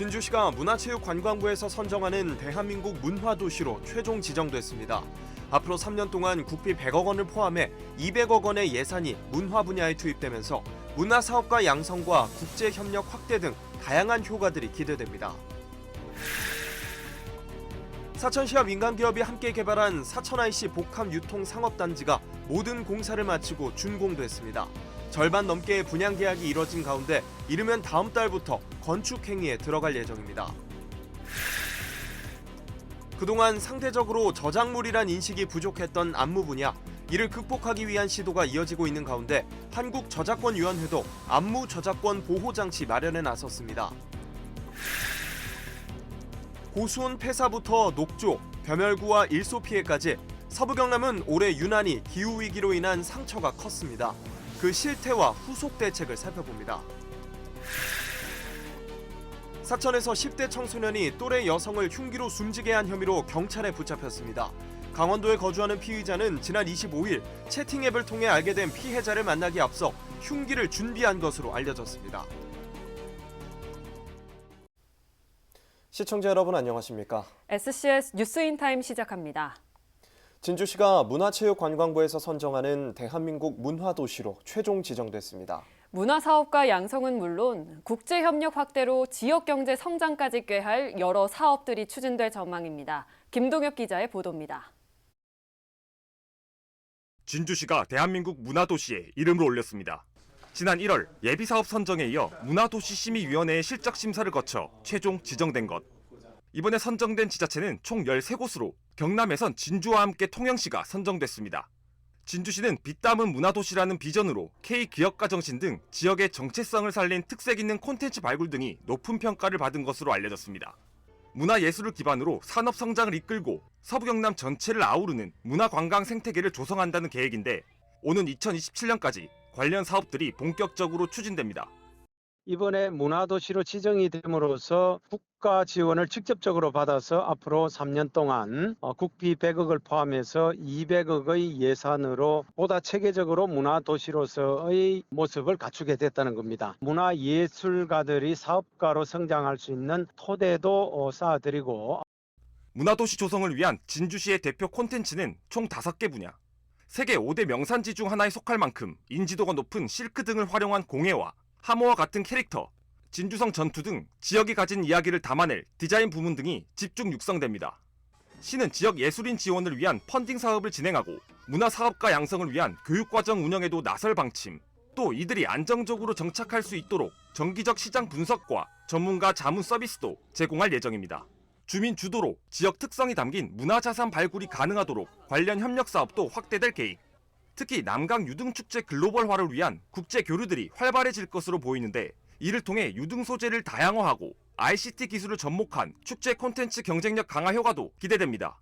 진주시가 문화체육관광부에서 선정하는 대한민국 문화도시로 최종 지정됐습니다. 앞으로 3년 동안 국비 100억 원을 포함해 200억 원의 예산이 문화 분야에 투입되면서 문화사업과 양성과 국제협력 확대 등 다양한 효과들이 기대됩니다. 사천시와 민간기업이 함께 개발한 사천IC 복합유통상업단지가 모든 공사를 마치고 준공됐습니다. 절반 넘게의 분양 계약이 이뤄진 가운데 이르면 다음 달부터 건축 행위에 들어갈 예정입니다. 그동안 상대적으로 저작물이란 인식이 부족했던 안무 분야, 이를 극복하기 위한 시도가 이어지고 있는 가운데 한국저작권위원회도 안무 저작권 보호 장치 마련에 나섰습니다. 고수온 폐사부터 녹조, 벼멸구와 일소 피해까지 서부 경남은 올해 유난히 기후위기로 인한 상처가 컸습니다. 그 실태와 후속 대책을 살펴봅니다. 사천에서 10대 청소년이 또래 여성을 흉기로 숨지게 한 혐의로 경찰에 붙잡혔습니다. 강원도에 거주하는 피의자는 지난 25일 채팅 앱을 통해 알게 된 피해자를 만나기 앞서 흉기를 준비한 것으로 알려졌습니다. 시청자 여러분 안녕하십니까? SCS 뉴스인타임 시작합니다. 진주시가 문화체육관광부에서 선정하는 대한민국 문화도시로 최종 지정됐습니다. 문화사업과 양성은 물론 국제협력 확대로 지역경제 성장까지 꾀할 여러 사업들이 추진될 전망입니다. 김동엽 기자의 보도입니다. 진주시가 대한민국 문화도시에 이름을 올렸습니다. 지난 1월 예비사업 선정에 이어 문화도시심의위원회의 실적심사를 거쳐 최종 지정된 것. 이번에 선정된 지자체는 총 13곳으로 경남에선 진주와 함께 통영시가 선정됐습니다. 진주시는 빛 담은 문화도시라는 비전으로 K기업가 정신 등 지역의 정체성을 살린 특색 있는 콘텐츠 발굴 등이 높은 평가를 받은 것으로 알려졌습니다. 문화예술을 기반으로 산업 성장을 이끌고 서부 경남 전체를 아우르는 문화관광 생태계를 조성한다는 계획인데 오는 2027년까지 관련 사업들이 본격적으로 추진됩니다. 이번에 문화도시로 지정이 됨으로써 국가 지원을 직접적으로 받아서 앞으로 3년 동안 국비 100억을 포함해서 200억의 예산으로 보다 체계적으로 문화도시로서의 모습을 갖추게 됐다는 겁니다. 문화예술가들이 사업가로 성장할 수 있는 토대도 쌓아드리고 문화도시 조성을 위한 진주시의 대표 콘텐츠는 총 5개 분야. 세계 5대 명산지 중 하나에 속할 만큼 인지도가 높은 실크 등을 활용한 공예와 하모와 같은 캐릭터, 진주성 전투 등 지역이 가진 이야기를 담아낼 디자인 부문 등이 집중 육성됩니다. 시는 지역 예술인 지원을 위한 펀딩 사업을 진행하고 문화사업가 양성을 위한 교육과정 운영에도 나설 방침, 또 이들이 안정적으로 정착할 수 있도록 정기적 시장 분석과 전문가 자문 서비스도 제공할 예정입니다. 주민 주도로 지역 특성이 담긴 문화자산 발굴이 가능하도록 관련 협력 사업도 확대될 계획. 특히 남강 유등축제 글로벌화를 위한 국제 교류들이 활발해질 것으로 보이는데 이를 통해 유등 소재를 다양화하고 ICT 기술을 접목한 축제 콘텐츠 경쟁력 강화 효과도 기대됩니다.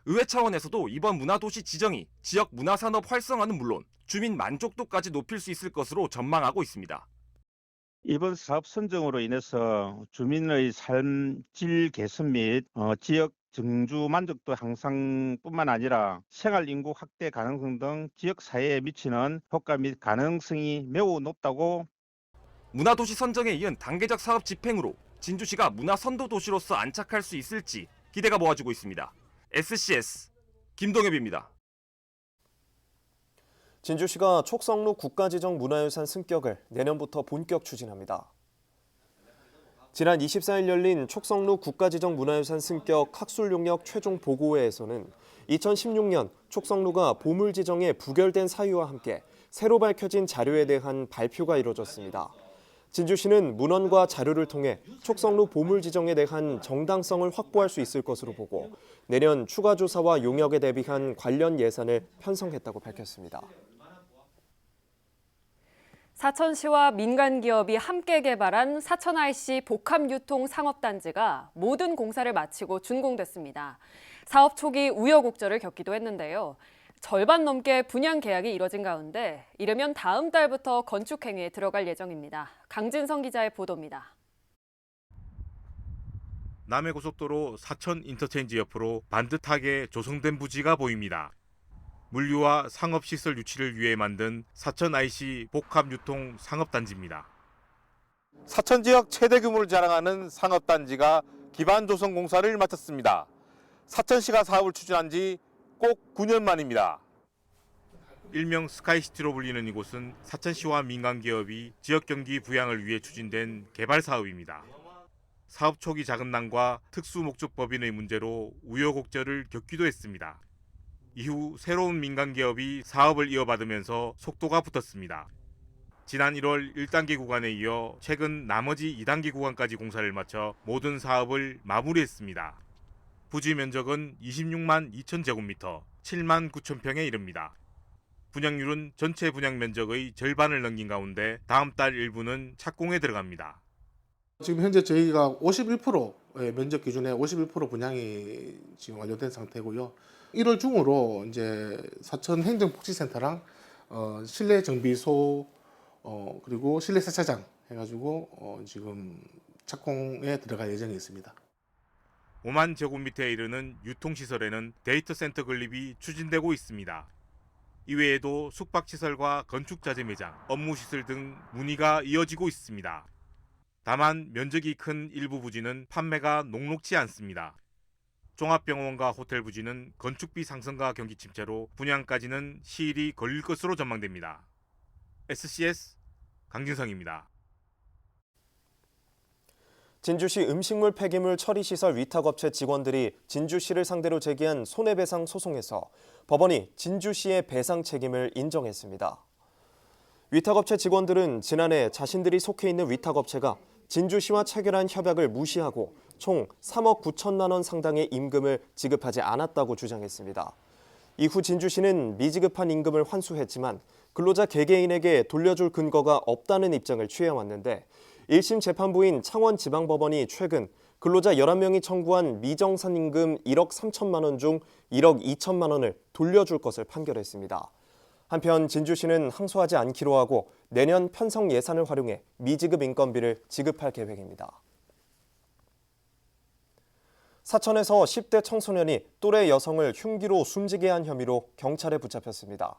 의회 차원에서도 이번 문화도시 지정이 지역 문화산업 활성화는 물론 주민 만족도까지 높일 수 있을 것으로 전망하고 있습니다. 이번 사업 선정으로 인해서 주민의 삶 질 개선 및 지역 정주 만족도 향상뿐만 아니라 생활 인구 확대 가능성 등 지역 사회에 미치는 효과 및 가능성이 매우 높다고. 문화도시 선정에 이은 단계적 사업 집행으로 진주시가 문화선도 도시로서 안착할 수 있을지 기대가 모아지고 있습니다. SCS 김동엽입니다. 진주시가 촉성로 국가지정 문화유산 승격을 내년부터 본격 추진합니다. 지난 24일 열린 촉성로 국가지정 문화유산 승격 학술용역 최종 보고회에서는 2016년 촉성로가 보물 지정에 부결된 사유와 함께 새로 밝혀진 자료에 대한 발표가 이뤄졌습니다. 진주시는 문헌과 자료를 통해 촉성로 보물 지정에 대한 정당성을 확보할 수 있을 것으로 보고 내년 추가 조사와 용역에 대비한 관련 예산을 편성했다고 밝혔습니다. 사천시와 민간기업이 함께 개발한 사천IC 복합유통상업단지가 모든 공사를 마치고 준공됐습니다. 사업 초기 우여곡절을 겪기도 했는데요. 절반 넘게 분양 계약이 이뤄진 가운데 이르면 다음 달부터 건축 행위에 들어갈 예정입니다. 강진성 기자의 보도입니다. 남해고속도로 사천 인터체인지 옆으로 반듯하게 조성된 부지가 보입니다. 물류와 상업시설 유치를 위해 만든 사천IC 복합유통 상업단지입니다. 사천 지역 최대 규모를 자랑하는 상업단지가 기반 조성 공사를 마쳤습니다. 사천시가 사업을 추진한 지 꼭 9년 만입니다. 일명 스카이시티로 불리는 이곳은 사천시와 민간 기업이 지역 경기 부양을 위해 추진된 개발 사업입니다. 사업 초기 자금난과 특수 목적 법인의 문제로 우여곡절을 겪기도 했습니다. 이후 새로운 민간 기업이 사업을 이어받으면서 속도가 붙었습니다. 지난 1월 1단계 구간에 이어 최근 나머지 2단계 구간까지 공사를 마쳐 모든 사업을 마무리했습니다. 부지 면적은 26만 2천 제곱미터, 7만 9천 평에 이릅니다. 분양률은 전체 분양 면적의 절반을 넘긴 가운데 다음 달 일부는 착공에 들어갑니다. 지금 현재 저희가 51% 면적 기준에 51% 분양이 지금 완료된 상태고요. 1월 중으로 이제 사천 행정복지센터랑 실내 정비소 그리고 실내 세차장 해가지고 지금 착공에 들어갈 예정이 있습니다. 5만 제곱미터에 이르는 유통시설에는 데이터 센터 건립이 추진되고 있습니다. 이외에도 숙박시설과 건축자재 매장, 업무시설 등 문의가 이어지고 있습니다. 다만 면적이 큰 일부 부지는 판매가 녹록지 않습니다. 종합병원과 호텔 부지는 건축비 상승과 경기 침체로 분양까지는 시일이 걸릴 것으로 전망됩니다. SCS 강진성입니다. 진주시 음식물 폐기물 처리시설 위탁업체 직원들이 진주시를 상대로 제기한 손해배상 소송에서 법원이 진주시의 배상 책임을 인정했습니다. 위탁업체 직원들은 지난해 자신들이 속해 있는 위탁업체가 진주시와 체결한 협약을 무시하고 총 3억 9천만 원 상당의 임금을 지급하지 않았다고 주장했습니다. 이후 진주시는 미지급한 임금을 환수했지만 근로자 개개인에게 돌려줄 근거가 없다는 입장을 취해왔는데 1심 재판부인 창원지방법원이 최근 근로자 11명이 청구한 미정산 임금 1억 3천만 원 중 1억 2천만 원을 돌려줄 것을 판결했습니다. 한편 진주시는 항소하지 않기로 하고 내년 편성 예산을 활용해 미지급 인건비를 지급할 계획입니다. 사천에서 10대 청소년이 또래 여성을 흉기로 숨지게 한 혐의로 경찰에 붙잡혔습니다.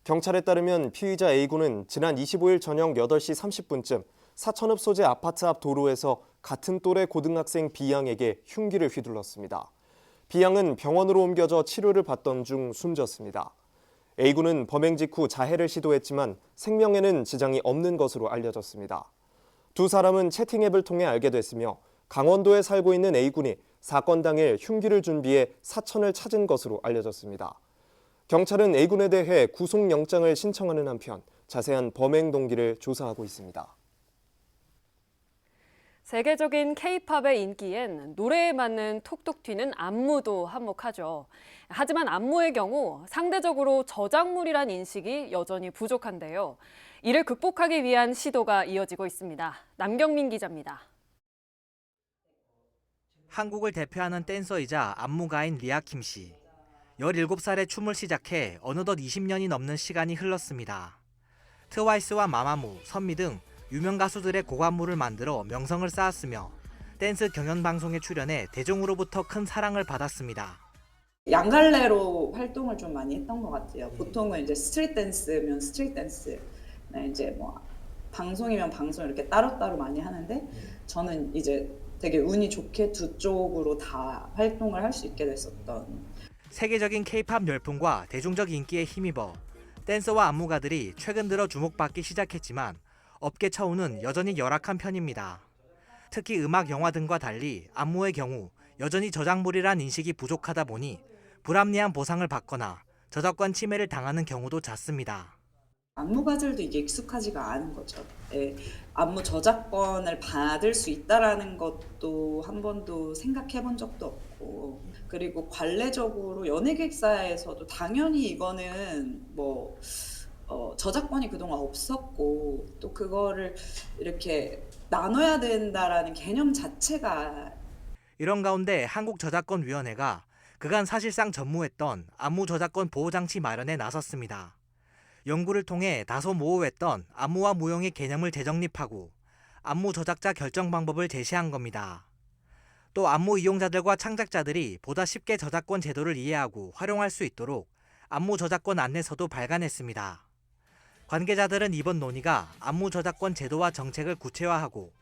경찰에 따르면 피의자 A군은 지난 25일 저녁 8시 30분쯤 사천읍 소재 아파트 앞 도로에서 같은 또래 고등학생 B양에게 흉기를 휘둘렀습니다. B양은 병원으로 옮겨져 치료를 받던 중 숨졌습니다. A군은 범행 직후 자해를 시도했지만 생명에는 지장이 없는 것으로 알려졌습니다. 두 사람은 채팅 앱을 통해 알게 됐으며 강원도에 살고 있는 A군이 사건 당일 흉기를 준비해 사천을 찾은 것으로 알려졌습니다. 경찰은 A군에 대해 구속영장을 신청하는 한편 자세한 범행 동기를 조사하고 있습니다. 세계적인 K-팝의 인기엔 노래에 맞는 톡톡 튀는 안무도 한몫하죠. 하지만 안무의 경우 상대적으로 저작물이란 인식이 여전히 부족한데요. 이를 극복하기 위한 시도가 이어지고 있습니다. 남경민 기자입니다. 한국을 대표하는 댄서이자 안무가인 리아킴 씨. 17살에 춤을 시작해 어느덧 20년이 넘는 시간이 흘렀습니다. 트와이스와 마마무, 선미 등 유명 가수들의 곡안무를 만들어 명성을 쌓았으며 댄스 경연 방송에 출연해 대중으로부터 큰 사랑을 받았습니다. 양갈래로 활동을 좀 많이 했던 것 같아요. 보통은 이제 스트릿 댄스면 스트릿 댄스, 이제 뭐 방송이면 방송 이렇게 따로따로 많이 하는데 저는 이제 되게 운이 좋게 두 쪽으로 다 활동을 할 수 있게 됐었던. 세계적인 K-팝 열풍과 대중적 인기에 힘입어 댄서와 안무가들이 최근 들어 주목받기 시작했지만 업계 처우는 여전히 열악한 편입니다. 특히 음악, 영화 등과 달리 안무의 경우 여전히 저작물이란 인식이 부족하다 보니 불합리한 보상을 받거나 저작권 침해를 당하는 경우도 잦습니다. 안무가들도 이게 익숙하지가 않은 거죠. 예, 안무 저작권을 받을 수 있다라는 것도 한 번도 생각해 본 적도 없고, 그리고 관례적으로 연예기획사에서도 당연히 이거는 뭐 저작권이 그동안 없었고 또 그거를 이렇게 나눠야 된다라는 개념 자체가. 이런 가운데 한국저작권위원회가 그간 사실상 전무했던 안무 저작권 보호장치 마련에 나섰습니다. 연구를 통해 다소 모호했던 안무와 무용의 개념을 재정립하고 안무 저작자 결정 방법을 제시한 겁니다. 또 안무 이용자들과 창작자들이 보다 쉽게 저작권 제도를 이해하고 활용할 수 있도록 안무 저작권 안내서도 발간했습니다. 관계자들은 이번 논의가 안무 저작권 제도와 정책을 구체화하고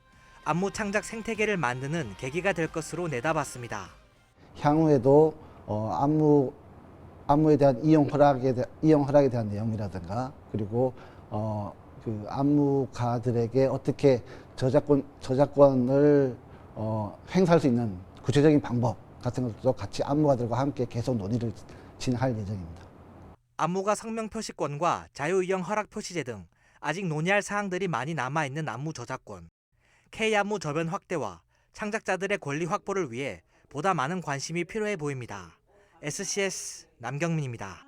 안무 창작 생태계를 만드는 계기가 될 것으로 내다봤습니다. 향후에도 안무에 대한 이용 허락에 대한 내용이라든가 그리고 그 안무가들에게 어떻게 저작권을 행사할 수 있는 구체적인 방법 같은 것도 같이 안무가들과 함께 계속 논의를 진행할 예정입니다. 안무가 성명 표시권과 자유이용 허락 표시제 등 아직 논의할 사항들이 많이 남아있는 안무 저작권, K안무 저변 확대와 창작자들의 권리 확보를 위해 보다 많은 관심이 필요해 보입니다. SCS 남경민입니다.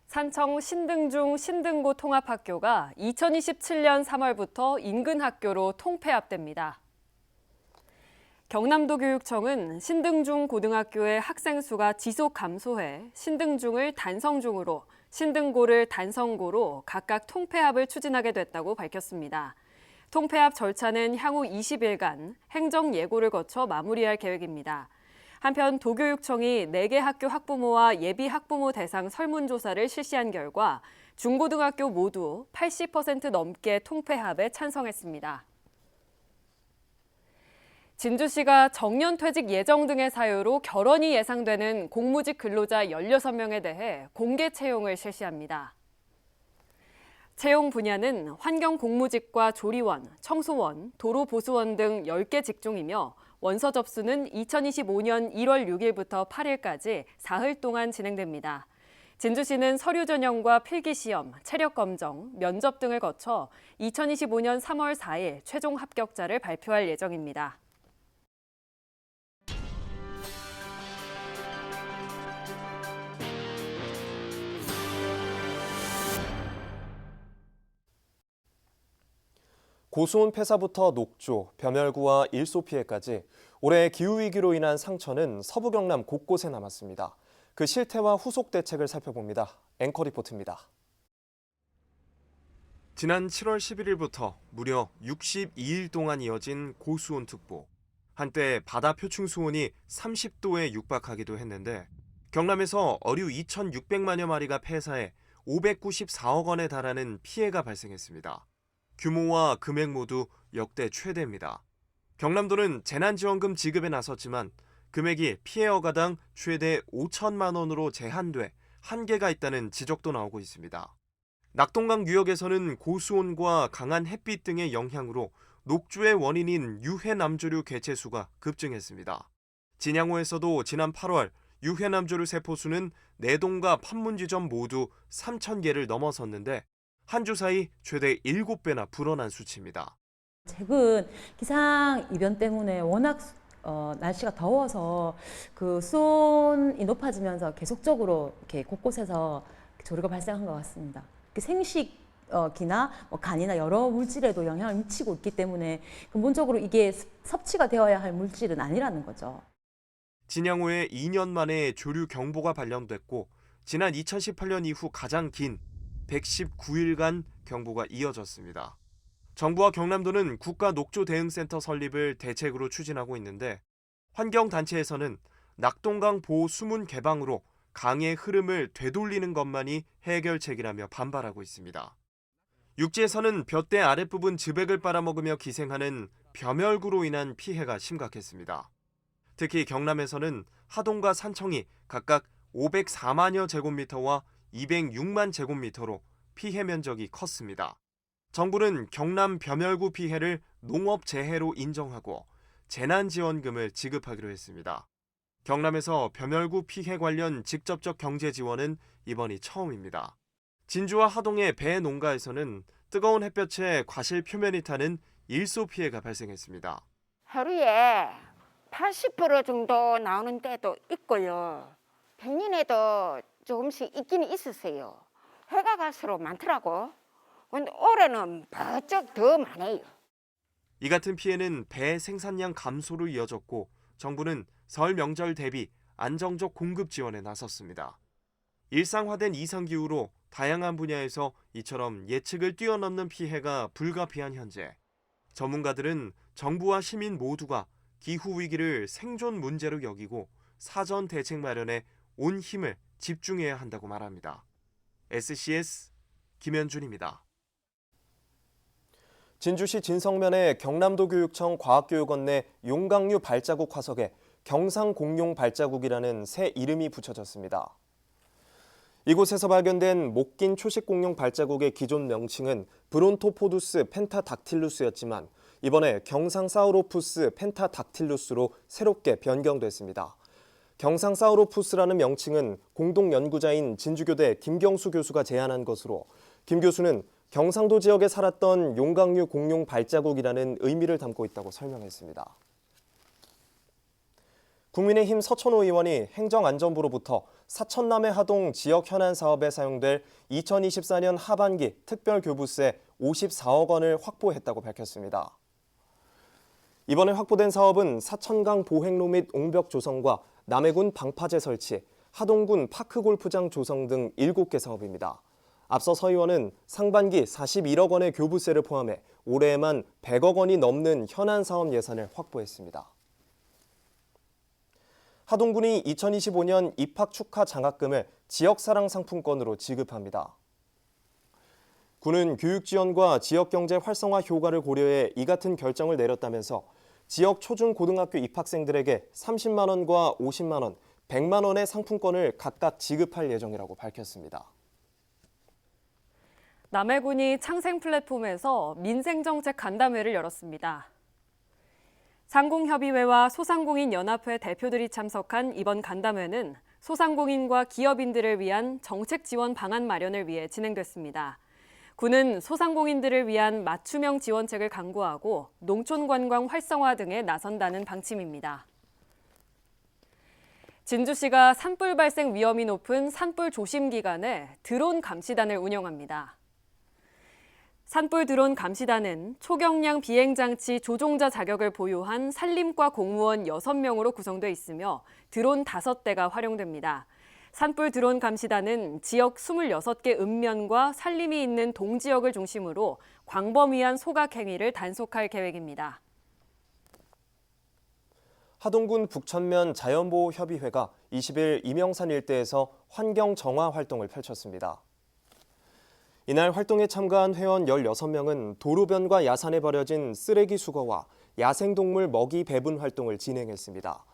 산청 신등중 신등고 통합학교가 2027년 3월부터 인근 학교로 통폐합됩니다. 경남도 교육청은 신등중 고등학교의 학생 수가 지속 감소해 신등중을 단성중으로, 신등고를 단성고로 각각 통폐합을 추진하게 됐다고 밝혔습니다. 통폐합 절차는 향후 20일간 행정 예고를 거쳐 마무리할 계획입니다. 한편 도교육청이 4개 학교 학부모와 예비 학부모 대상 설문조사를 실시한 결과 중고등학교 모두 80% 넘게 통폐합에 찬성했습니다. 진주시가 정년퇴직 예정 등의 사유로 결원이 예상되는 공무직 근로자 16명에 대해 공개 채용을 실시합니다. 채용 분야는 환경공무직과 조리원, 청소원, 도로보수원 등 10개 직종이며 원서 접수는 2025년 1월 6일부터 8일까지 사흘 동안 진행됩니다. 진주시는 서류 전형과 필기시험, 체력검정, 면접 등을 거쳐 2025년 3월 4일 최종 합격자를 발표할 예정입니다. 고수온 폐사부터 녹조, 벼멸구와 일소 피해까지 올해 기후위기로 인한 상처는 서부 경남 곳곳에 남았습니다. 그 실태와 후속 대책을 살펴봅니다. 앵커 리포트입니다. 지난 7월 11일부터 무려 62일 동안 이어진 고수온 특보. 한때 바다 표층 수온이 30도에 육박하기도 했는데 경남에서 어류 2,600만여 마리가 폐사해 594억 원에 달하는 피해가 발생했습니다. 규모와 금액 모두 역대 최대입니다. 경남도는 재난지원금 지급에 나섰지만 금액이 피해 어가당 최대 5천만 원으로 제한돼 한계가 있다는 지적도 나오고 있습니다. 낙동강 유역에서는 고수온과 강한 햇빛 등의 영향으로 녹조의 원인인 유해남조류 개체수가 급증했습니다. 진양호에서도 지난 8월 유해남조류 세포수는 내동과 판문지점 모두 3,000개를 넘어섰는데 한 주 사이 최대 7배나 불어난 수치입니다. 최근 기상 이변 때문에 워낙 날씨가 더워서 그 수온이 높아지면서 계속적으로 이렇게 곳곳에서 조류가 발생한 것 같습니다. 생식기나 간이나 여러 물질에도 영향을 미치고 있기 때문에 근본적으로 이게 섭취가 되어야 할 물질은 아니라는 거죠. 진양호에 2년 만에 조류 경보가 발령됐고 지난 2018년 이후 가장 긴 119일간 경보가 이어졌습니다. 정부와 경남도는 국가녹조대응센터 설립을 대책으로 추진하고 있는데 환경단체에서는 낙동강 보호 수문 개방으로 강의 흐름을 되돌리는 것만이 해결책이라며 반발하고 있습니다. 육지에서는 볏대 아랫부분 즈백을 빨아먹으며 기생하는 벼멸구로 인한 피해가 심각했습니다. 특히 경남에서는 하동과 산청이 각각 504만여 제곱미터와 206만 제곱미터로 피해 면적이 컸습니다. 정부는 경남 벼멸구 피해를 농업재해로 인정하고 재난지원금을 지급하기로 했습니다. 경남에서 벼멸구 피해 관련 직접적 경제 지원은 이번이 처음입니다. 진주와 하동의 배 농가에서는 뜨거운 햇볕에 과실 표면이 타는 일소 피해가 발생했습니다. 하루에 80% 정도 나오는 때도 있고요. 작년에도 조금씩 있기는 있었어요. 해가 갈수록 많더라고. 근데 올해는 바짝 더 많아요. 이 같은 피해는 배 생산량 감소로 이어졌고 정부는 설 명절 대비 안정적 공급 지원에 나섰습니다. 일상화된 이상기후로 다양한 분야에서 이처럼 예측을 뛰어넘는 피해가 불가피한 현재 전문가들은 정부와 시민 모두가 기후위기를 생존 문제로 여기고 사전 대책 마련에 온 힘을 집중해야 한다고 말합니다. SCS 김현준입니다. 진주시 진성면의 경남도교육청 과학교육원 내 용광류 발자국 화석에 경상공룡 발자국이라는 새 이름이 붙여졌습니다. 이곳에서 발견된 목긴 초식공룡 발자국의 기존 명칭은 브론토포두스 펜타닥틸루스였지만 이번에 경상사우로푸스 펜타닥틸루스로 새롭게 변경됐습니다. 경상사우로푸스라는 명칭은 공동연구자인 진주교대 김경수 교수가 제안한 것으로 김 교수는 경상도 지역에 살았던 용광류 공룡 발자국이라는 의미를 담고 있다고 설명했습니다. 국민의힘 서천호 의원이 행정안전부로부터 사천남해 하동 지역 현안 사업에 사용될 2024년 하반기 특별교부세 54억 원을 확보했다고 밝혔습니다. 이번에 확보된 사업은 사천강 보행로 및 옹벽 조성과 남해군 방파제 설치, 하동군 파크골프장 조성 등 7개 사업입니다. 앞서 서 의원은 상반기 41억 원의 교부세를 포함해 올해에만 100억 원이 넘는 현안 사업 예산을 확보했습니다. 하동군이 2025년 입학 축하 장학금을 지역사랑 상품권으로 지급합니다. 군은 교육 지원과 지역 경제 활성화 효과를 고려해 이 같은 결정을 내렸다면서 지역 초중고등학교 입학생들에게 30만 원과 50만 원, 100만 원의 상품권을 각각 지급할 예정이라고 밝혔습니다. 남해군이 창생 플랫폼에서 민생정책 간담회를 열었습니다. 상공협의회와 소상공인연합회 대표들이 참석한 이번 간담회는 소상공인과 기업인들을 위한 정책 지원 방안 마련을 위해 진행됐습니다. 군은 소상공인들을 위한 맞춤형 지원책을 강구하고 농촌 관광 활성화 등에 나선다는 방침입니다. 진주시가 산불 발생 위험이 높은 산불 조심 기간에 드론 감시단을 운영합니다. 산불 드론 감시단은 초경량 비행장치 조종자 자격을 보유한 산림과 공무원 6명으로 구성돼 있으며 드론 5대가 활용됩니다. 산불 드론 감시단은 지역 26개 읍면과 산림이 있는 동지역을 중심으로 광범위한 소각 행위를 단속할 계획입니다. 하동군 북천면 자연보호협의회가 20일 이명산 일대에서 환경 정화 활동을 펼쳤습니다. 이날 활동에 참가한 회원 16명은 도로변과 야산에 버려진 쓰레기 수거와 야생동물 먹이 배분 활동을 진행했습니다.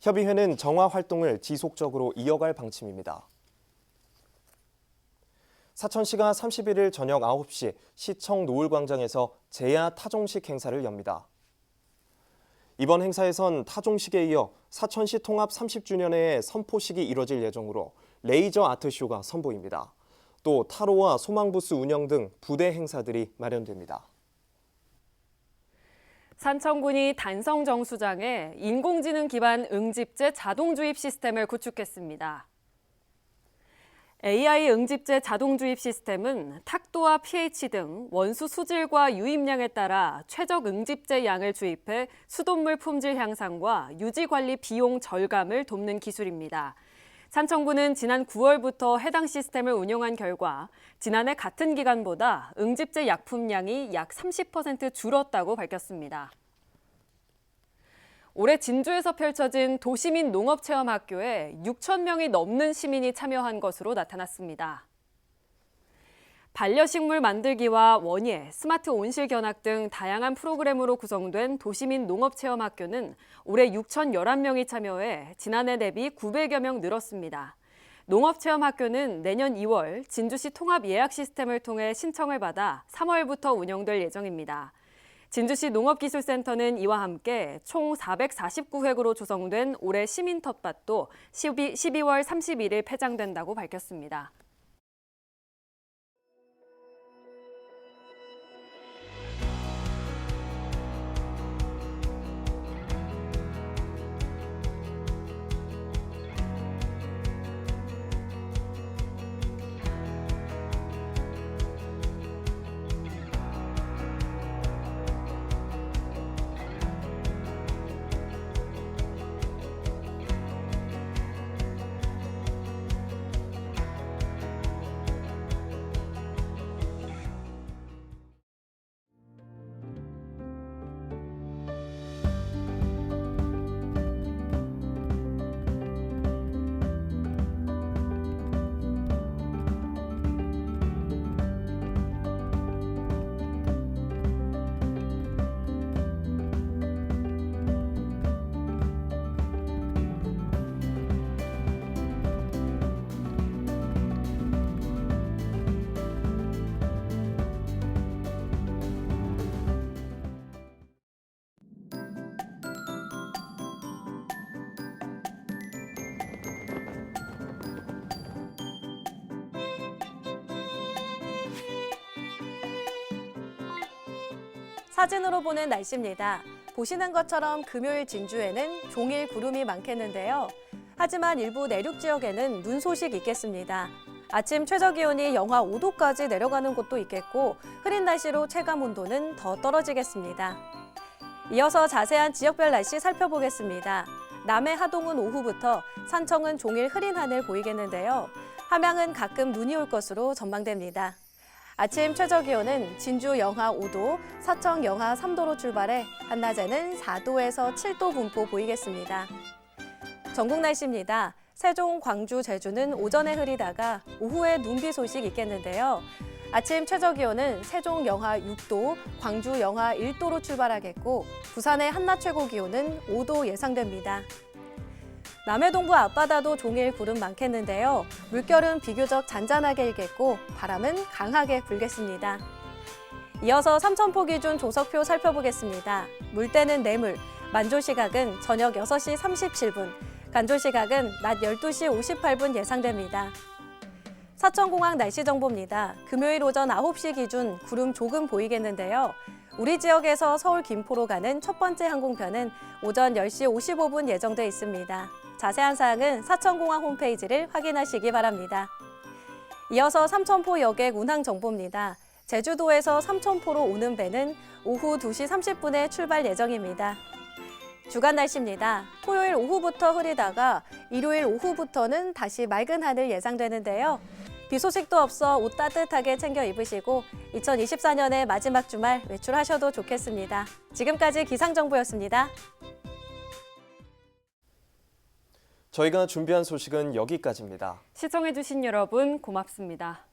협의회는 정화 활동을 지속적으로 이어갈 방침입니다. 사천시가 31일 저녁 9시 시청 노을광장에서 제야 타종식 행사를 엽니다. 이번 행사에선 타종식에 이어 사천시 통합 30주년의 선포식이 이뤄질 예정으로 레이저 아트쇼가 선보입니다. 또 타로와 소망부스 운영 등 부대 행사들이 마련됩니다. 산청군이 단성정수장에 인공지능 기반 응집제 자동주입 시스템을 구축했습니다. AI 응집제 자동주입 시스템은 탁도와 pH 등 원수 수질과 유입량에 따라 최적 응집제 양을 주입해 수돗물 품질 향상과 유지관리 비용 절감을 돕는 기술입니다. 산청군은 지난 9월부터 해당 시스템을 운영한 결과 지난해 같은 기간보다 응집제 약품량이 약 30% 줄었다고 밝혔습니다. 올해 진주에서 펼쳐진 도시민 농업체험학교에 6천 명이 넘는 시민이 참여한 것으로 나타났습니다. 반려식물 만들기와 원예, 스마트 온실 견학 등 다양한 프로그램으로 구성된 도시민 농업체험학교는 올해 6,011명이 참여해 지난해 대비 900여 명 늘었습니다. 농업체험학교는 내년 2월 진주시 통합 예약 시스템을 통해 신청을 받아 3월부터 운영될 예정입니다. 진주시 농업기술센터는 이와 함께 총 449획으로 조성된 올해 시민 텃밭도 12월 31일 폐장된다고 밝혔습니다. 사진으로 보는 날씨입니다. 보시는 것처럼 금요일 진주에는 종일 구름이 많겠는데요. 하지만 일부 내륙 지역에는 눈 소식 있겠습니다. 아침 최저 기온이 영하 5도까지 내려가는 곳도 있겠고 흐린 날씨로 체감 온도는 더 떨어지겠습니다. 이어서 자세한 지역별 날씨 살펴보겠습니다. 남해 하동은 오후부터, 산청은 종일 흐린 하늘 보이겠는데요. 함양은 가끔 눈이 올 것으로 전망됩니다. 아침 최저 기온은 진주 영하 5도, 사청 영하 3도로 출발해 한낮에는 4도에서 7도 분포 보이겠습니다. 전국 날씨입니다. 세종, 광주, 제주는 오전에 흐리다가 오후에 눈비 소식 있겠는데요. 아침 최저 기온은 세종 영하 6도, 광주 영하 1도로 출발하겠고 부산의 한낮 최고 기온은 5도 예상됩니다. 남해 동부 앞바다도 종일 구름 많겠는데요. 물결은 비교적 잔잔하게 일겠고 바람은 강하게 불겠습니다. 이어서 삼천포 기준 조석표 살펴보겠습니다. 물때는 내물, 만조 시각은 저녁 6시 37분, 간조 시각은 낮 12시 58분 예상됩니다. 사천공항 날씨 정보입니다. 금요일 오전 9시 기준 구름 조금 보이겠는데요. 우리 지역에서 서울 김포로 가는 첫 번째 항공편은 오전 10시 55분 예정돼 있습니다. 자세한 사항은 사천공항 홈페이지를 확인하시기 바랍니다. 이어서 삼천포 여객 운항 정보입니다. 제주도에서 삼천포로 오는 배는 오후 2시 30분에 출발 예정입니다. 주간 날씨입니다. 토요일 오후부터 흐리다가 일요일 오후부터는 다시 맑은 하늘 예상되는데요. 비 소식도 없어 옷 따뜻하게 챙겨 입으시고 2024년의 마지막 주말 외출하셔도 좋겠습니다. 지금까지 기상정보였습니다. 저희가 준비한 소식은 여기까지입니다. 시청해주신 여러분 고맙습니다.